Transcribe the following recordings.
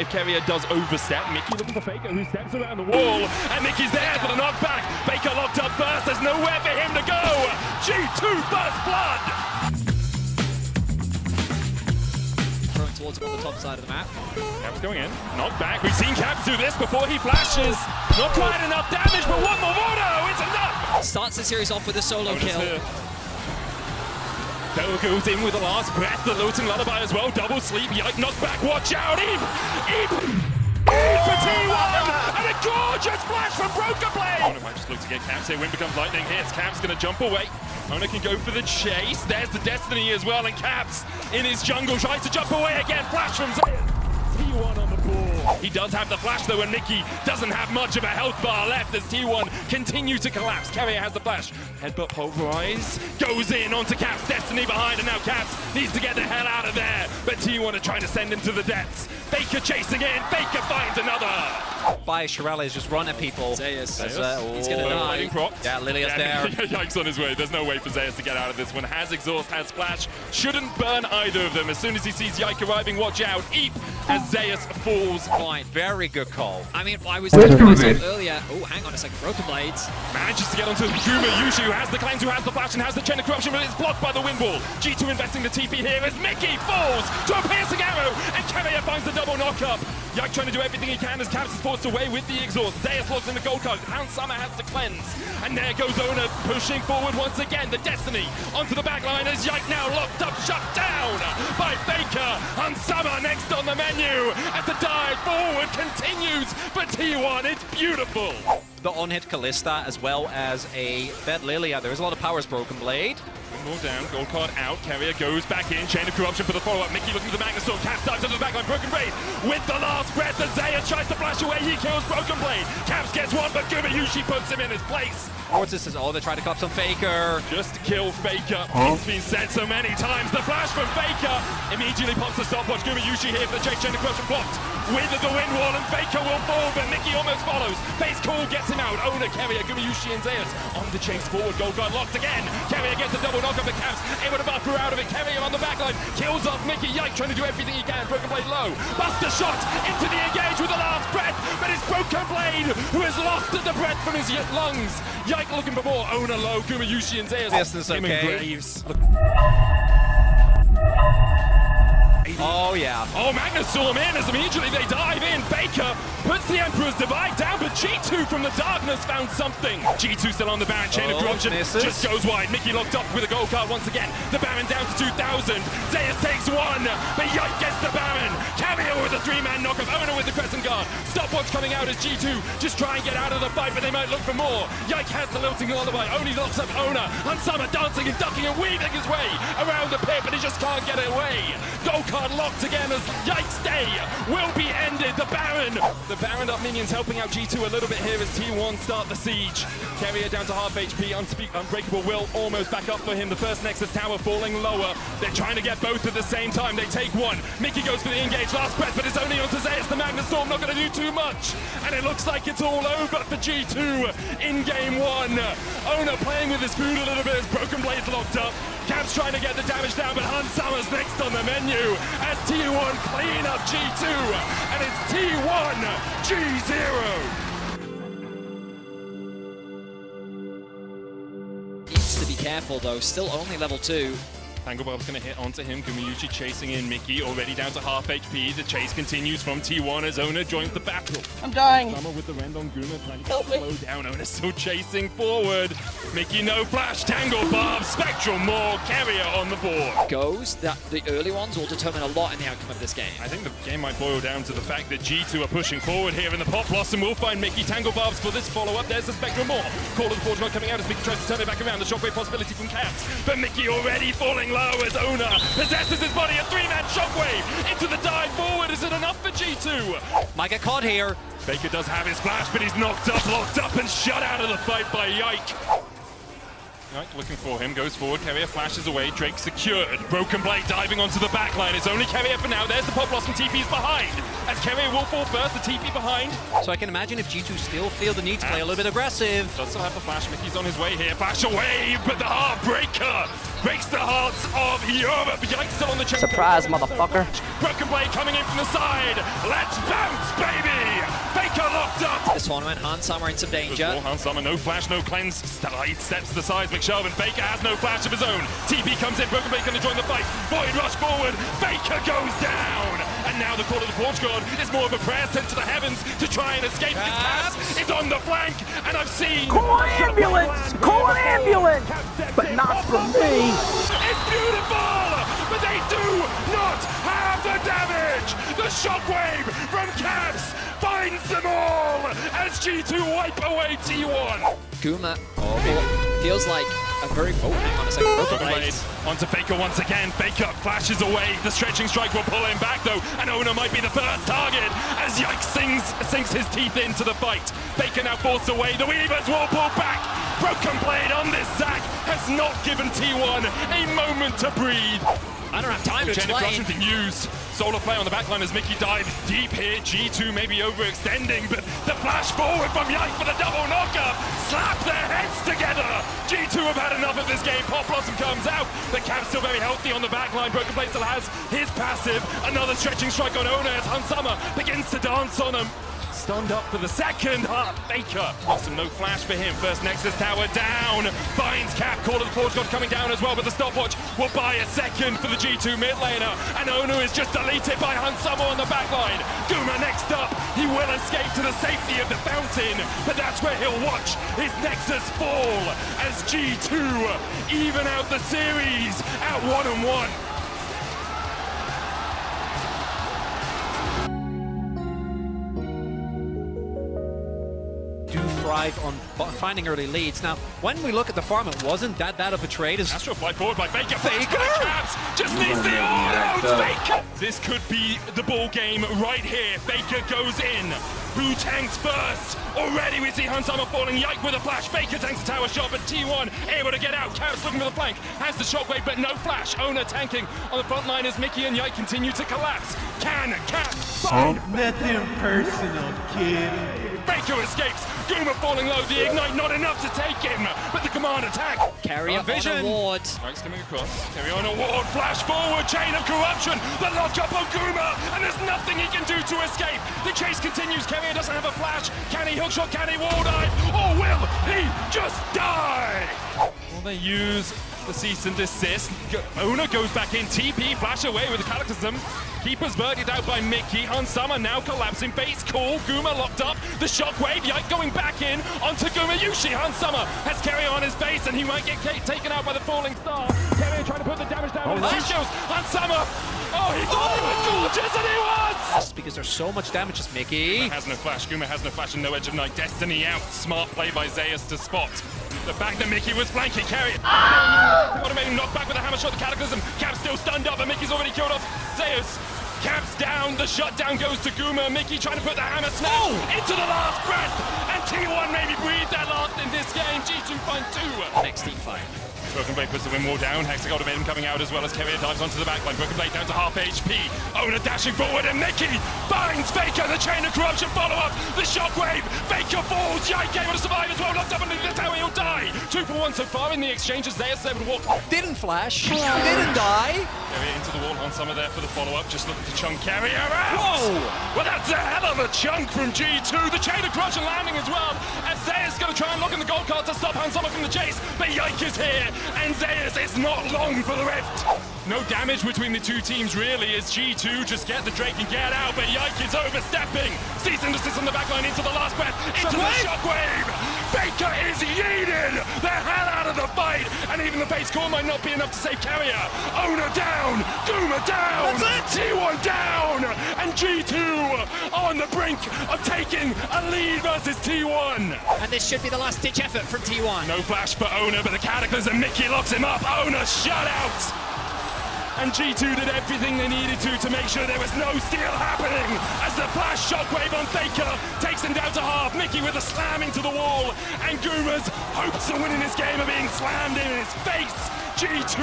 if Keria does overstep. Mickey looking for Faker, who steps around the wall, and Mickey's there for the knockback. Baker locked up first, there's nowhere for him to go. G2 first blood. Thrown towards him on the top side of the map. Caps going in, knockback. We've seen Caps do this before he flashes. Not quite enough damage, but one more auto, it's enough. Starts the series off with a solo kill. Bell goes in with the last breath, the looting lullaby as well, double sleep, Yike knockback, watch out, Eep for T1, and a gorgeous flash from Broken Blade! Ona might just look to get Caps here, Wind becomes lightning, hits, Caps gonna jump away, Ona can go for the chase, there's the Destiny as well, and Caps in his jungle tries to jump away again, flash from T1 on the ball. He does have the flash though, and Mickey doesn't have much of a health bar left as T1 continues to collapse. Keria has the flash. Headbutt pulverize. Goes in onto Caps. Destiny behind, and now Caps needs to get the hell out of there. But T1 are trying to send him to the depths. Faker chasing in. Faker finds another. By Shirelles just run at people. Zeus. He's gonna die. Yeah, Lilia's there. Yikes on his way. There's no way for Zeus to get out of this one. Has exhaust, has flash. Shouldn't burn either of them. As soon as he sees Yike arriving, watch out. Eep as Zeus falls. Fine. Very good call. I mean, I was thinking to myself earlier, oh, hang on a second, Broken Blades. Manages to get onto Guma Yushi, who has the cleanse, who has the flash, and has the chain of corruption, but it's blocked by the wind wall. G2 investing the TP here as Mickey falls to a piercing arrow, and Keria finds the double knock-up. Yike trying to do everything he can as Caps is forced away with the exhaust. Zeus logs in the gold card. Hound Summer has to cleanse. And there goes Ona pushing forward once again. The Destiny onto the back line as Yike now locked up, shut down by Faker. Hound Summer next on the menu as the dive forward continues for T1. It's beautiful. The on-hit Kalista as well as a fed Lilia. There is a lot of powers Broken Blade. One more down, gold card out, Keria goes back in, chain of corruption for the follow-up, Mickey looking for the Magnus Sword, Caps dives into the backline, Broken Blade with the last breath, as Zeus tries to flash away, he kills Broken Blade, Caps gets one, but Guma Yushi puts him in his place. What's this? Oh, they're trying to cop some Faker. Just to kill Faker, it's been said so many times, the flash from Faker immediately pops the stopwatch, Guma Yushi here for the chain of corruption blocked with the wind wall, and Faker will fall, but Mickey almost follows, face call gets him out, Ona, Keria, Guma Yushi and Zeus on the chase forward, gold guard locked again, Keria gets a double knock up at Caps, able to buffer out of it, Keria on the backline, kills off Mickey, Yike trying to do everything he can, Broken Blade low, Buster shot into the engage with the last breath, but it's Broken Blade who has lost the breath from his lungs, Yike looking for more, Ona low, Guma Yushi and Zeus, Distance okay. Oh yeah. Oh, Magnus saw him in as immediately they dive in. Baker puts the Emperor's Divide down, but G2 from the darkness found something. G2 still on the Baron, chain of corruption just goes wide. Mickey locked up with a gold card once again. The Baron down to 2,000. Zeus takes one, but Yike gets the Baron. Keria with a three-man knockup. Ona with the Crescent Guard. Stopwatch coming out as G2 just try and get out of the fight, but they might look for more. Yike has the lilting lullaby. Only locks up Ona. Hansama dancing and ducking and weaving his way around the pit, but he just can't get away. Gold card locked again as Yike's day will be ended. The Baron up minions helping out G2 a little bit here as T1 start the siege. Keria down to half HP, Unbreakable will almost back up for him. The first Nexus tower falling lower. They're trying to get both at the same time. They take one. Mickey goes for the engage, last breath, but it's only onto Zeus. The Magnus Storm not going to do too much. And it looks like it's all over for G2 in game one. Ona playing with his food a little bit as Broken Blade's locked up. Caps trying to get the damage down, but Hans Summer's next on the menu as T1 clean up G2, and it's T1 G0. Needs to be careful though, still only level 2. Tanglebob's going to hit onto him. Gumiyushi chasing in. Mickey already down to half HP. The chase continues from T1 as Ona joins the battle. I'm dying. Summer with the rend on Guma. Trying to Help me. slow down. Ona still chasing forward. Mickey no flash. Tanglebob. Spectral more. Keria on the board. Goes that the early ones will determine a lot in the outcome of this game. I think the game might boil down to the fact that G2 are pushing forward here in the Pop Blossom. We'll find Mickey. Tanglebobs for this follow-up. There's the Spectral more. Call of the Forge not coming out as Mickey tries to turn it back around. The shockwave possibility from Caps. But Mickey already falling low as Ona possesses his body, a three-man shockwave into the dive forward. Is it enough for G2? Might get caught here. Baker does have his flash, but he's knocked up, locked up, and shut out of the fight by Yike. Right, looking for him, goes forward, Carrier flashes away, Drake secured. Broken Blade diving onto the back line. It's only Carrier for now. There's the Pop Blossom, TP's behind. As Carrier will fall first, the TP behind. So I can imagine if G2 still feel the need to play a little bit aggressive. Does still have the flash, Mickey's on his way here. Flash away, but the Heartbreaker breaks the hearts of Europe. Yikes, still on the Chengdu. Surprise, motherfucker. Broken Blade coming in from the side. Let's bounce, baby! Faker locked up. This tournament, Hansama in some danger. Hansama, no flash, no cleanse. Steps to the sides, McShelvin. Faker has no flash of his own. TP comes in, Broken Blade going to join the fight. Void rush forward, Faker goes down. And now the call of the Forge God is more of a prayer sent to the heavens to try and escape. His Caps is on the flank, and I've seen... Call an ambulance! Call an ambulance! But not from me! It's beautiful! But they do not have the damage! The shockwave from Caps finds them all as G2 wipe away T1. Guma feels like a very... Oh, hang on a second. Broken Blade. Onto Faker once again. Faker flashes away. The stretching strike will pull him back though, and Ona might be the first target as Yikes sinks his teeth into the fight. Faker now forced away. The Weavers will pull back. Broken Blade on this Zac has not given T1 a moment to breathe. I don't have time to Chain of explain. Corruption being used. Solar play on the backline as Mickey dives deep here. G2 may be overextending, but the flash forward from Yike for the double knockup. Slap their heads together. G2 have had enough of this game. Pop Blossom comes out. The Cap's still very healthy on the backline. Broken Blade still has his passive. Another stretching strike on Ona as Hansama begins to dance on him. Stunned up for the second. Faker. Awesome, no flash for him. First Nexus Tower down. Finds Cap. Call of the Forge God coming down as well, but the stopwatch will buy a second for the G2 mid laner. And Onu is just deleted by Hansama on the backline. Guma next up. He will escape to the safety of the fountain, but that's where he'll watch his Nexus fall as G2 even out the series at 1-1. Thrive on finding early leads. Now, when we look at the farm, it wasn't that bad of a trade. Astro fly forward by Faker. Caps just needs the all-out Faker. This could be the ball game right here. Faker goes in. Who tanks first? Already we see Hansama falling. Yike with a flash. Faker tanks the tower shot, but T1 able to get out. Caps looking for the flank. Has the shockwave, but no flash. Ona tanking on the front line as Mickey and Yike continue to collapse. Can Cap find? Nothing personal, kid. Faker escapes. Guma falling low. The ignite not enough to take him, but the command attack. Carry up on a ward. Mike's coming across. Carry on a ward. Flash forward. Chain of corruption. The lockup on Guma, and there's nothing he can do to escape. The chase continues. Carrier doesn't have a flash. Can he hookshot? Can he wall dive? Or will he just die? Will they use the cease and desist? Ona goes back in. TP flash away with the Cataclysm. Keeper's birded out by Mickey. Hansama now collapsing. Base call. Guma locked up. The shockwave. Yike going back in onto Guma Yushi. Hansama has Carrier on his base, and he might get taken out by the falling star. Carrier trying to put the damage down with his shields. Hansama. Oh, he thought he was gorgeous, and he was! Just because there's so much damage, as Mickey. Has no flash. Guma has no flash and no edge of night. Destiny out. Smart play by Zeus to spot. The fact that Mickey was flanking Carrier. Automating knocked back with a hammer shot. The Cataclysm. Cap's still stunned up, and Mickey's already killed off Zeus. Cap's down. The shutdown goes to Guma. Mickey trying to put the hammer snap into the last breath. And T1 maybe breathed that last in this game. G2 find 2. Next team fight. Broken Blade puts the win wall down. Hexa ultimatum coming out as well as Carrier dives onto the backline. Broken Blade down to half HP. Ona dashing forward, and Mickey finds Faker. The chain of corruption follow-up. The shockwave. Faker falls. Yike able to survive as well. Locked up underneath the tower. He'll die. 2 for 1 so far in the exchanges. Zeus able to walk. Didn't flash. Didn't die. Carrier into the wall. Hansama there for the follow-up. Just looking to chunk Carrier out. Whoa! Well, that's a hell of a chunk from G2. The chain of corruption landing as well. As Zeus going to try and lock in the gold card to stop Hansama from the chase. But Yike is here. And Zeus is not long for the rift. No damage between the two teams really as G2 just get the Drake and get out, but Yike is overstepping. Cease and desist on the backline into the last breath, into the shockwave. Faker is yeeted the hell out of the fight, and even the base core might not be enough to save Carrier. Ona down, Guma down, T1 down, and G2 on the brink of taking a lead versus T1. And this should be the last ditch effort from T1. No flash for Ona, but the Cataclysm, Mickey locks him up. Ona shut out. And G2 did everything they needed to make sure there was no steal happening as the flash shockwave on Faker, takes him down to half. Mickey with a slam into the wall, and Guma's hopes of winning this game are being slammed in his face. G2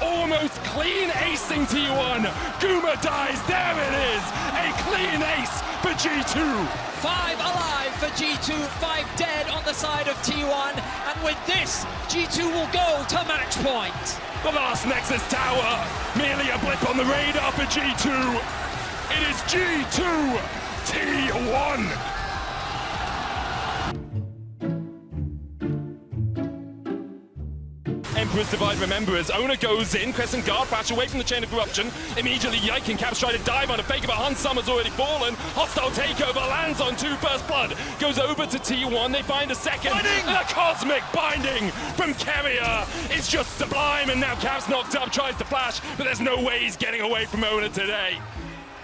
almost clean acing T1. Guma dies, there it is, a clean ace for G2. 5 alive for G2, 5 dead on the side of T1, and with this, G2 will go to match point. The last Nexus tower, merely a blip on the radar for G2. It is G2 T1. Emperor's Divide, remember, as Owner goes in, Crescent Guard flash away from the chain of corruption. Immediately Yike and Caps try to dive on a Faker, but Hans Summer's already fallen. Hostile takeover lands on 2 first blood. Goes over to T1, they find a second. The cosmic binding from Carrier is just sublime, and now Caps knocked up, tries to flash, but there's no way he's getting away from Owner today.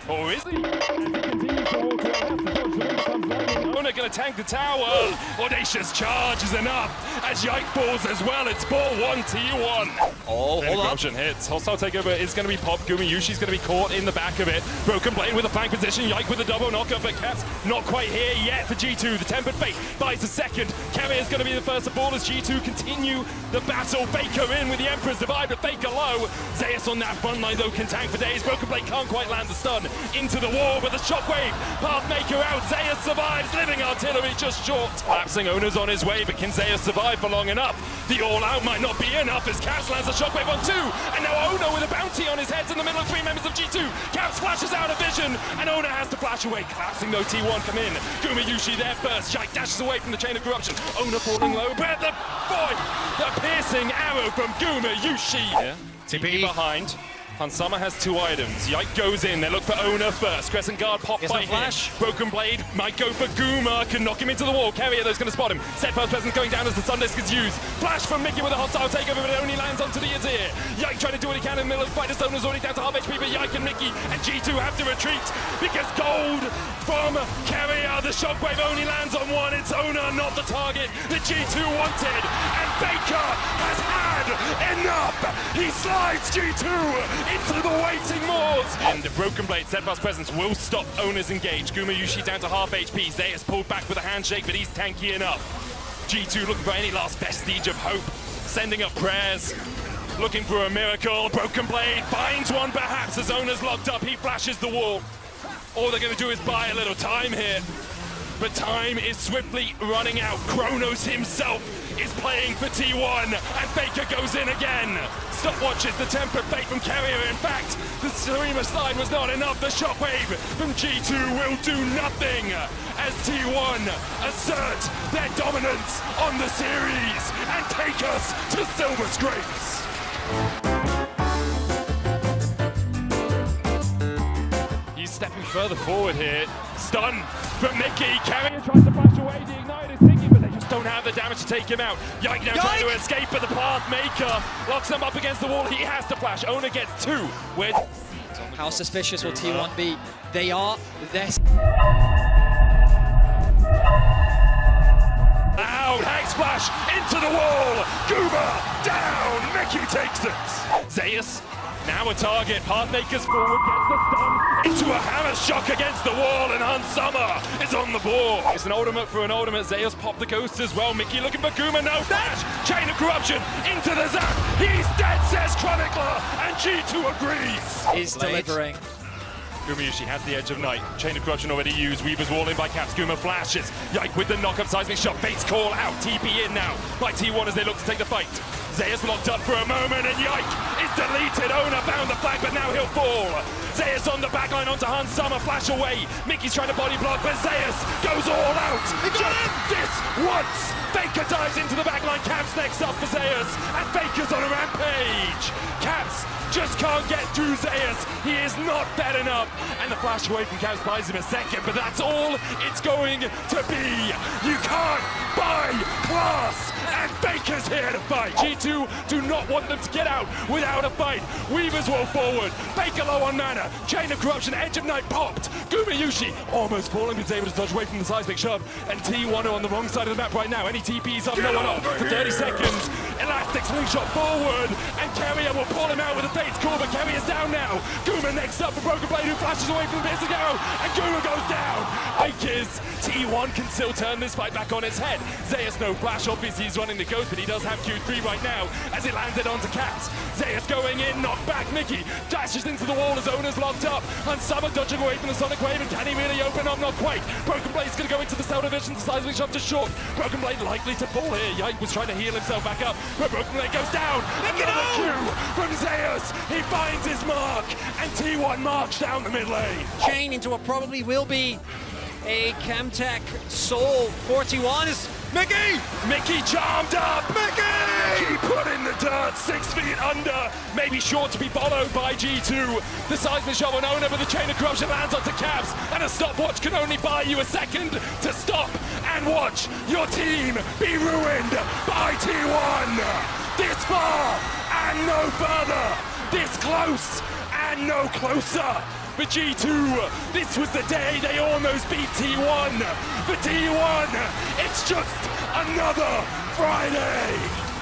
Or is he? As he continues to walk around, Owner gonna tank the tower. Audacious charge is enough as Yike falls as well. It's 4-1 T1. Oh, hold up. Corruption hits. Hostile takeover is going to be popped. Gumiyushi's going to be caught in the back of it. Broken Blade with a flank position. Yike with a double knockup, but Caps not quite here yet for G2. The Tempered Fate buys a second. Carrier is going to be the first to fall as G2 continue the battle. Faker in with the Emperor's Divide, but Faker low. Zeus on that front line though can tank for days. Broken Blade can't quite land the stun into the wall, but the shockwave. Pathmaker out. Zeus survives. Living artillery just short. Collapsing Owner's on his way, but can Zeus survive for long enough? The all-out might not be enough as Caps lands a shockwave on 2, and now Owner with a bounty on his head's in the middle of 3 members of G2. Caps flashes out of vision, and Owner has to flash away. Collapsing though, T1 come in. Gumiyushi there first. Yike dashes away from the chain of corruption. Owner falling low, but the piercing arrow from Gumiyushi. Yeah. TP behind. Hansama has 2 items. Yike goes in. They look for Owner first. Crescent Guard pop by flash. Broken Blade might go for Guma. Can knock him into the wall. Carrier though is going to spot him. Steadfast Presence going down as the Sundisk is used. Flash from Mickey with a hostile takeover, but it only lands onto the Azir. Yike trying to do what he can in the middle of the fight. His Owner's already down to half HP, but Yike and Mickey and G2 have to retreat because gold from Carrier. The shockwave only lands on 1. It's Owner, not the target that G2 wanted. And Baker has had enough. He slides G2 into the waiting moors. And the Broken Blade Steadfast Presence will stop Owner's engage. Gumiyushi down to half HP. Zeus pulled back with a handshake, but he's tanky enough. G2 looking for any last vestige of hope. Sending up prayers. Looking for a miracle. Broken Blade finds one perhaps as Owner's locked up. He flashes the wall. All they're going to do is buy a little time here. But time is swiftly running out. Kronos himself is playing for T1, and Faker goes in again. Stopwatches the Tempered Fate from Carrier. In fact, the streamer slide was not enough. The shockwave from G2 will do nothing as T1 assert their dominance on the series and take us to Silver Scapes. Stepping further forward here. Stun from Mickey. Carrier tries to flash away. The Ignite is ticking, but they just don't have the damage to take him out. Yike now trying to escape, but the Pathmaker locks him up against the wall. He has to flash. Owner gets 2. How suspicious will T1 be? They are this. Out, Hex Splash into the wall. Guma down. Mickey takes it. Zeus now a target. Pathmaker's forward, gets the stun into a hammer shock against the wall, and Hansama is on the board. It's an ultimate for an ultimate. Zeus popped the ghost as well. Mickey looking for Guma, no flash. Chain of corruption into the zap. He's dead, says Chronicler, and G2 agrees. Is delivering. Gumiyushi has the edge of night. Chain of corruption already used. Weaver's wall in by Caps. Guma flashes. Yike with the knock-up seismic shot. Fates call out. TP in now by T1 as they look to take the fight. Zeus locked up for a moment, and Yike is deleted. Owner found the flag, but now he'll fall. Zeus on the backline onto Hans Summer. Flash away. Mickey's trying to body block, but Zeus goes all out. Just this once. Faker dives into the backline. Caps next up for Zeus, and Faker's on a rampage. Caps just can't get through Zeus. He is not fed enough. And the flash away from Caps buys him a second, but that's all it's going to be. You can't buy class, and Baker's here to fight. G2 do not want them to get out without a fight. Weaver's wall forward. Baker low on mana. Chain of corruption, edge of night popped. Gumiyushi almost falling, but is able to dodge away from the seismic shove. And T1 are on the wrong side of the map right now. Any TP's up, no one up for 30 seconds. Elastic slingshot forward, and Carrier will pull him out with a Fate's call, but Carrier's down now. Guma next up for Broken Blade, who flashes away from the piercing arrow, and Guma goes down. spike is. T1 can still turn this fight back on its head. Zeus no flash, obviously he's running the ghost, but he does have Q3 right now as it landed onto Caps. Zeus going in, knocked back. Mickey dashes into the wall, his owner's locked up. And Summer dodging away from the Sonic Wave, and can he really open up? Not quite. Broken Blade's gonna go into the cell division, the seismic shot just short. Broken Blade likely to fall here. Yike was trying to heal himself back up, but Broken Blade goes down. Another Q from Zeus. He finds his mark, and T1 march down the mid lane. Chain into what probably will be a Chemtech Soul 41 is Mickey charmed up. Mickey put in the dirt, 6 feet under. Maybe short to be followed by G2. The seismic shot on owner, but the chain of corruption lands onto Caps, and a stopwatch can only buy you a second to stop and watch your team be ruined by T1. This far and no further. This close and no closer. For G2, this was the day they almost beat T1. For T1, it's just another Friday.